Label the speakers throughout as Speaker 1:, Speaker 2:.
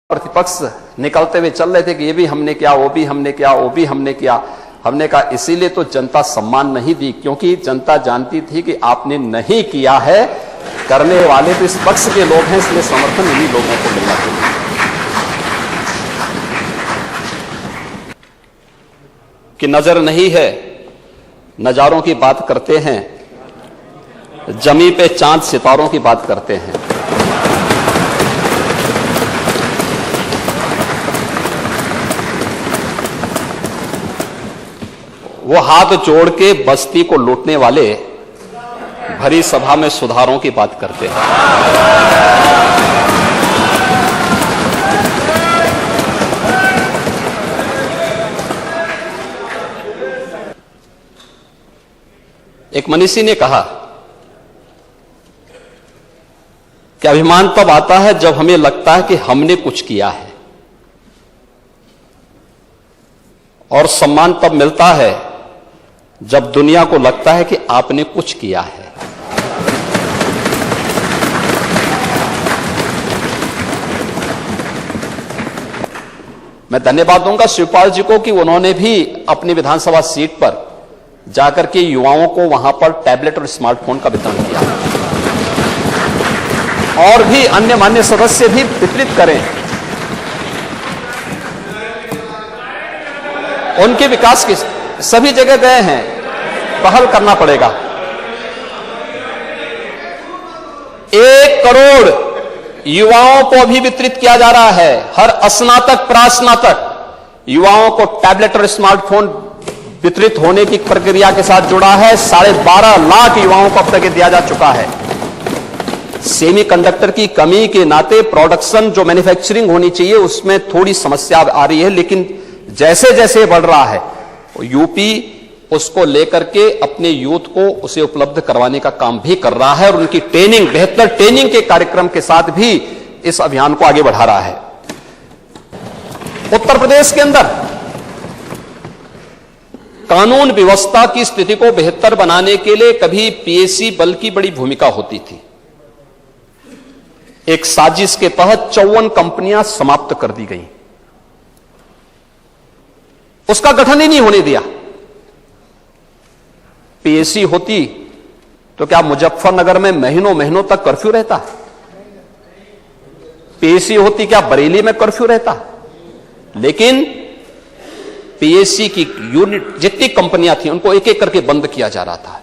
Speaker 1: प्रतिपक्ष निकलते हुए चल रहे थे कि ये भी हमने किया, वो भी हमने किया, वो भी हमने किया। हमने कहा इसीलिए तो जनता सम्मान नहीं दी, क्योंकि जनता जानती थी कि आपने नहीं किया है। करने वाले तो इस पक्ष के लोग हैं, इसलिए समर्थन इन्हीं लोगों को मिलना चाहिए। कि नजर नहीं है, नजारों की बात करते हैं, जमी पे चांद सितारों की बात करते हैं। वो हाथ जोड़ के बस्ती को लूटने वाले भरी सभा में सुधारों की बात करते हैं। एक मनीषी ने कहा कि अभिमान तब आता है जब हमें लगता है कि हमने कुछ किया है, और सम्मान तब मिलता है जब दुनिया को लगता है कि आपने कुछ किया है। मैं धन्यवाद दूंगा शिवपाल जी को कि उन्होंने भी अपनी विधानसभा सीट पर जाकर के युवाओं को वहां पर टैबलेट और स्मार्टफोन का वितरण किया, और भी अन्य मान्य सदस्य भी वितरित करें। उनके विकास की सभी जगह गए हैं, पहल करना पड़ेगा। 1 करोड़ युवाओं को भी वितरित किया जा रहा है। हर स्नातक प्रास्नातक युवाओं को टैबलेट और स्मार्टफोन वितरित होने की प्रक्रिया के साथ जुड़ा है। 12.5 लाख युवाओं को अब तक दिया जा चुका है। सेमीकंडक्टर की कमी के नाते प्रोडक्शन जो मैन्युफैक्चरिंग होनी चाहिए उसमें थोड़ी समस्या आ रही है, लेकिन जैसे जैसे बढ़ रहा है यूपी उसको लेकर के अपने यूथ को उसे उपलब्ध करवाने का काम भी कर रहा है, और उनकी ट्रेनिंग, बेहतर ट्रेनिंग के कार्यक्रम के साथ भी इस अभियान को आगे बढ़ा रहा है। उत्तर प्रदेश के अंदर कानून व्यवस्था की स्थिति को बेहतर बनाने के लिए कभी पीएससी बल की बड़ी भूमिका होती थी। एक साजिश के तहत 54 कंपनियां समाप्त कर दी गई, उसका गठन ही नहीं होने दिया। पीएससी होती तो क्या मुजफ्फरनगर में महीनों महीनों तक कर्फ्यू रहता? पीएससी होती क्या बरेली में कर्फ्यू रहता? लेकिन पीएससी की यूनिट जितनी कंपनियां थी उनको एक एक करके बंद किया जा रहा था।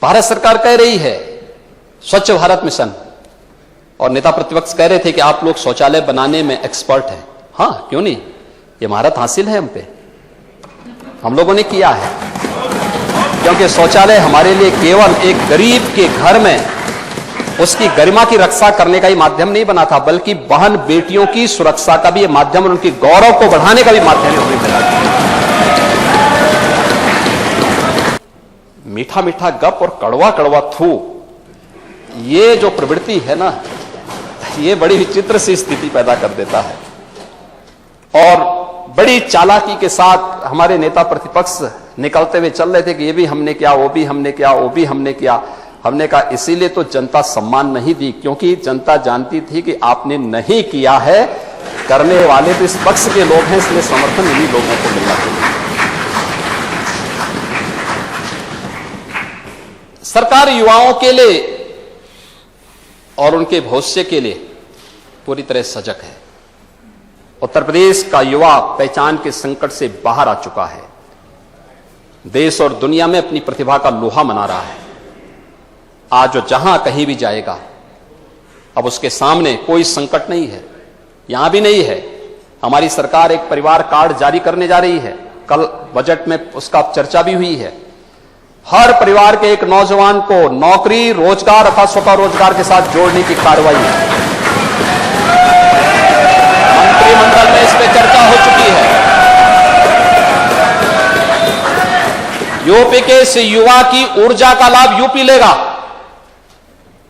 Speaker 1: भारत सरकार कह रही है स्वच्छ भारत मिशन, और नेता प्रतिपक्ष कह रहे थे कि आप लोग शौचालय बनाने में एक्सपर्ट हैं। हां, क्यों नहीं, ये महारत हासिल है हम पे, हम लोगों ने किया है। क्योंकि शौचालय हमारे लिए केवल एक गरीब के घर में उसकी गरिमा की रक्षा करने का ही माध्यम नहीं बना था, बल्कि बहन बेटियों की सुरक्षा का भी माध्यम और उनकी गौरव को बढ़ाने का भी माध्यम हमें मिला। मीठा मीठा गप और कड़वा कड़वा थू, ये जो प्रवृत्ति है ना, ये बड़ी विचित्र सी स्थिति पैदा कर देता है। और बड़ी चालाकी के साथ हमारे नेता प्रतिपक्ष निकलते हुए चल रहे थे कि ये भी हमने किया, वो भी हमने किया, वो भी हमने किया। हमने कहा इसीलिए तो जनता सम्मान नहीं दी, क्योंकि जनता जानती थी कि आपने नहीं किया है। करने वाले तो इस पक्ष के लोग हैं, इसलिए समर्थन इन्हीं लोगों को मिलना चाहिए। सरकार युवाओं के लिए और उनके भविष्य के लिए पूरी तरह सजग है। उत्तर प्रदेश का युवा पहचान के संकट से बाहर आ चुका है, देश और दुनिया में अपनी प्रतिभा का लोहा मना रहा है। आज वो जहां कहीं भी जाएगा, अब उसके सामने कोई संकट नहीं है, यहां भी नहीं है। हमारी सरकार एक परिवार कार्ड जारी करने जा रही है, कल बजट में उसका चर्चा भी हुई है। हर परिवार के एक नौजवान को नौकरी, रोजगार अथवा स्वतः रोजगार के साथ जोड़ने की कार्रवाई है। मंत्रिमंडल में इस पर चर्चा हो चुकी है। यूपी के इस युवा की ऊर्जा का लाभ यूपी लेगा,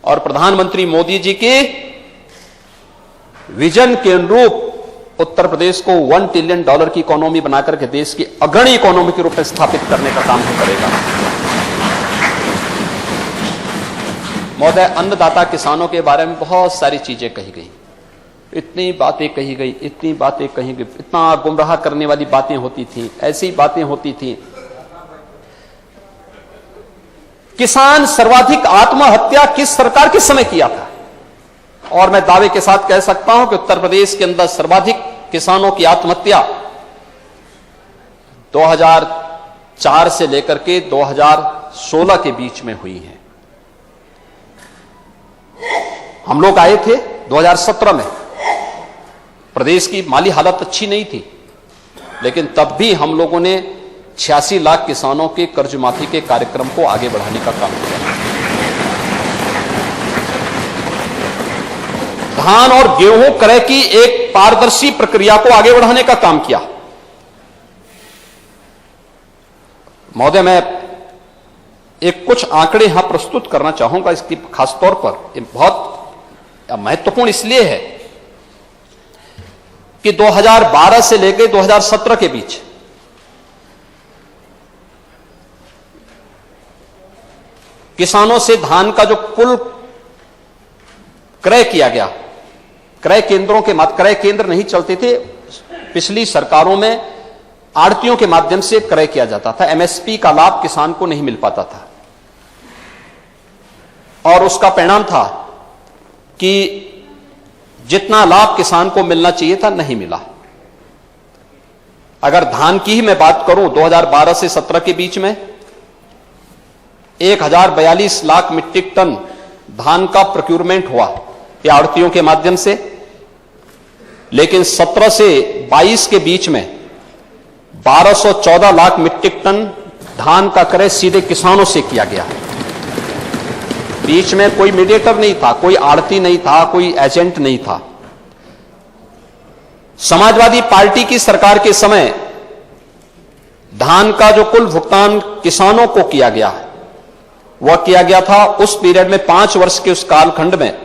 Speaker 1: और प्रधानमंत्री मोदी जी के विजन के अनुरूप उत्तर प्रदेश को $1 ट्रिलियन की इकोनॉमी बनाकर के देश की अग्रणी इकोनॉमी के रूप में स्थापित करने का काम करेगा। महोदय, अन्नदाता किसानों के बारे में बहुत सारी चीजें कही गई। इतनी बातें कही गई, इतनी बातें कही गई, इतना गुमराह करने वाली बातें होती थी, ऐसी बातें होती थी। किसान सर्वाधिक आत्महत्या किस सरकार के समय किया था? और मैं दावे के साथ कह सकता हूं कि उत्तर प्रदेश के अंदर सर्वाधिक किसानों की आत्महत्या 2004 से लेकर के 2016 के बीच में हुई है। हम लोग आए थे 2017 में, प्रदेश की माली हालत अच्छी नहीं थी, लेकिन तब भी हम लोगों ने 86 लाख किसानों के कर्ज माफी के कार्यक्रम को आगे बढ़ाने का काम किया। धान और गेहूं क्रय की एक पारदर्शी प्रक्रिया को आगे बढ़ाने का काम किया। महोदय, मैं एक कुछ आंकड़े यहां प्रस्तुत करना चाहूंगा। इसकी खासतौर पर बहुत महत्वपूर्ण इसलिए है कि 2012 से लेकर 2017 के बीच किसानों से धान का जो कुल क्रय किया गया, क्रय केंद्रों के क्रय केंद्र नहीं चलते थे, पिछली सरकारों में आड़तियों के माध्यम से क्रय किया जाता था। एमएसपी का लाभ किसान को नहीं मिल पाता था और उसका परिणाम था कि जितना लाभ किसान को मिलना चाहिए था नहीं मिला। अगर धान की ही मैं बात करूं, 2012 से 17 के बीच में 1042 लाख मीट्रिक टन धान का प्रोक्यूरमेंट हुआ या आड़तियों के माध्यम से, लेकिन 17 से 22 के बीच में 1214 लाख मीट्रिक टन धान का क्रय सीधे किसानों से किया गया। बीच में कोई मीडिएटर नहीं था, कोई आड़ती नहीं था, कोई एजेंट नहीं था। समाजवादी पार्टी की सरकार के समय धान का जो कुल भुगतान किसानों को किया गया, वह किया गया था उस पीरियड में 5 वर्ष के उस कालखंड में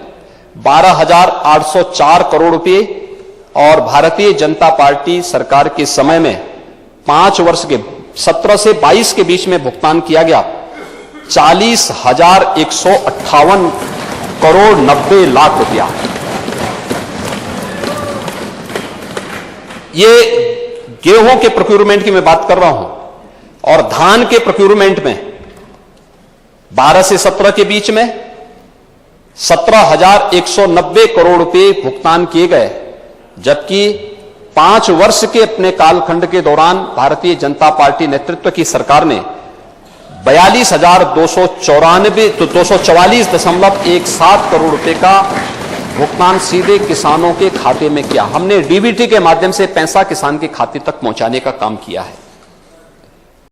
Speaker 1: 12,804 करोड़ रुपए, और भारतीय जनता पार्टी सरकार के समय में 5 वर्ष के 17 से 22 के बीच में भुगतान किया गया 40,158 करोड़ 90 लाख रुपया। ये गेहूं के प्रोक्यूरमेंट की मैं बात कर रहा हूं, और धान के प्रोक्यूरमेंट में 12 से 17 के बीच में 17,190 करोड़ रुपए भुगतान किए गए, जबकि 5 वर्ष के अपने कालखंड के दौरान भारतीय जनता पार्टी नेतृत्व की सरकार ने 244,17 करोड़ रुपए का भुगतान सीधे किसानों के खाते में किया। हमने डीबीटी के माध्यम से पैसा किसान के खाते तक पहुंचाने का काम किया है।